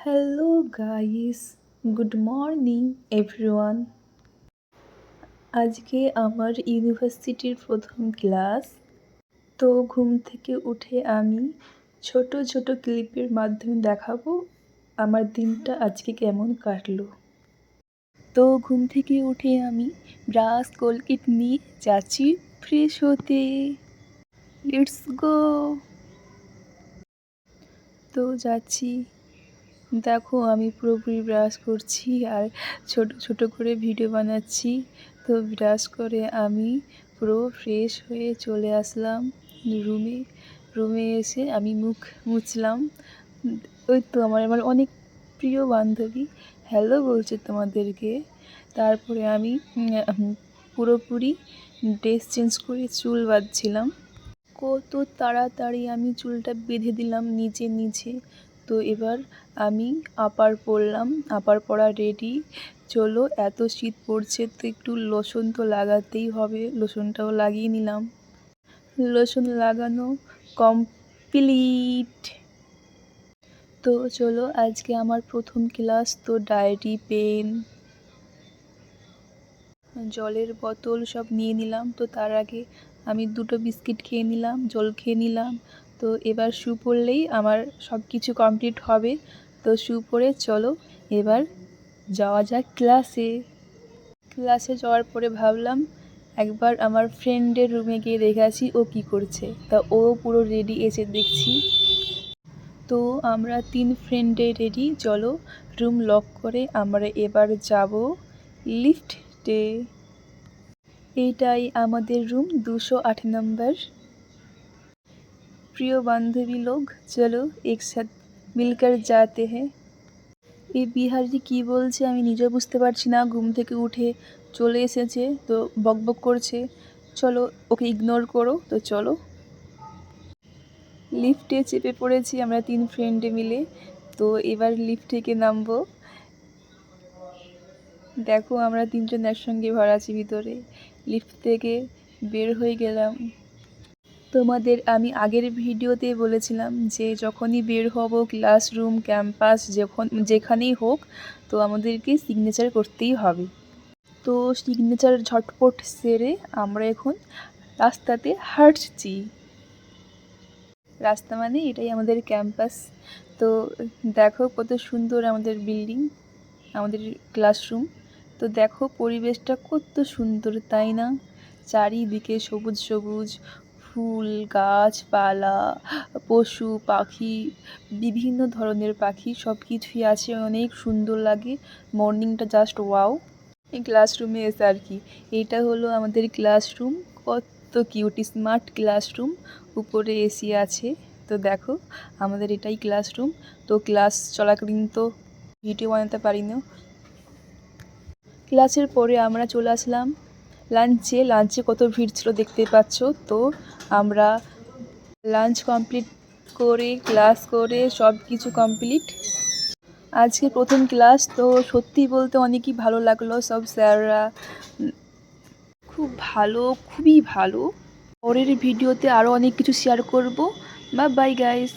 Hello guys, good morning everyone. আজকে আমার ইউনিভার্সিটির প্রথম ক্লাস। তো ঘুম থেকে উঠে আমি ছোট ছোট ক্লিপের মাধ্যমে দেখাবো আমার দিনটা আজকে কেমন কাটলো। তো ঘুম থেকে উঠে আমি ব্রাশ কোলগেট নিয়ে যাচ্ছি ফ্রেশ হতে। Let's go. তো যাচ্ছি, দেখো আমি পুরোপুরি ব্রাশ করছি আর ছোট ছোট করে ভিডিও বানাচ্ছি। তো ব্রাশ করে আমি পুরো ফ্রেশ হয়ে চলে আসলাম রুমে এসে আমি মুখ মুছলাম। ওই তো আমার আমার অনেক প্রিয় বান্ধবী হ্যালো বলছে তোমাদেরকে। তারপরে আমি পুরোপুরি ড্রেস চেঞ্জ করে চুল বাঁধছিলাম। কত তাড়াতাড়ি আমি চুলটা বেঁধে দিলাম নিজে। তো এবার আমি আপার পরলাম, আপার পরা রেডি। চলো, এত শীত পড়ছে তো একটু লোশন তো লাগাতেই হবে, লোশনটাও লাগিয়ে নিলাম। লোশন লাগানো কমপ্লিট। তো চলো, আজকে আমার প্রথম ক্লাস, তো ডায়েরি, পেন, জলের বোতল সব নিয়ে নিলাম। তো তার আগে আমি 2টো বিস্কিট খেয়ে নিলাম, জল খেয়ে নিলাম। তো এবার শু পরলেই আমার সব কিছু কমপ্লিট হবে। তো শু পরে চলো এবার যাওয়া যাক ক্লাসে। ক্লাসে যাওয়ার পরে ভাবলাম একবার আমার ফ্রেন্ডের রুমে গিয়ে দেখে আসি ও কী করছে। তা ও পুরো রেডি এসে দেখছি। তো আমরা 3 ফ্রেন্ডে রেডি। চলো রুম লক করে আমরা এবার যাব লিফটে। এইটাই আমাদের রুম 208 নম্বর। প্রিয় বান্ধবী লোক, চলো একসাথ মিলকর যাতে হ্যাঁ। এই বিহারি কি বলছে আমি নিজেও বুঝতে পারছি না। ঘুম থেকে উঠে চলে এসেছে তো বকবক করছে। চলো ওকে ইগনোর করো। তো চলো লিফটে চেপে পড়েছি আমরা 3 ফ্রেন্ডে মিলে। তো এবার লিফট থেকে নামবো। দেখো আমরা 3জন একসঙ্গে ভরা আছি ভিতরে। লিফট থেকে বের হয়ে গেলাম। তোমাদের আমি আগের ভিডিওতে বলেছিলাম যে যখনই বের হব ক্লাসরুম, ক্যাম্পাস, যেখানেই হোক, তো আমাদেরকে সিগনেচার করতেই হবে। তো সিগনেচার ঝটপট সেরে আমরা এখন রাস্তাতে হাঁটছি। রাস্তা মানে এটাই আমাদের ক্যাম্পাস। তো দেখো কত সুন্দর আমাদের বিল্ডিং, আমাদের ক্লাসরুম। তো দেখো পরিবেশটা কত সুন্দর, তাই না? চারিদিকে সবুজ সবুজ ফুল, গাছপালা, পশু পাখি, বিভিন্ন ধরনের পাখি, সব কিছুই আছে, অনেক সুন্দর লাগে। মর্নিংটা জাস্ট ওয়াও। এই ক্লাসরুমে এসে আর কি, এইটা হলো আমাদের ক্লাসরুম। কত কিউট স্মার্ট ক্লাসরুম, উপরে এসি আছে। তো দেখো আমাদের এটাই ক্লাসরুম। তো ক্লাস চলাকালীন তো ভিডিও বানাতে পারি না। ক্লাসের পরে আমরা চলে আসলাম লাঞ্চে কত ভিড় ছিল দেখতে পাচ্ছ। তো আমরা লাঞ্চ কমপ্লিট করে ক্লাস করে সব কিছু কমপ্লিট। আজকে প্রথম ক্লাস, তো সত্যি বলতে অনেকই ভালো লাগলো। সব স্যাররা খুব ভালো, খুবই ভালো। পরের ভিডিওতে আরও অনেক কিছু শেয়ার করব। Bye bye guys.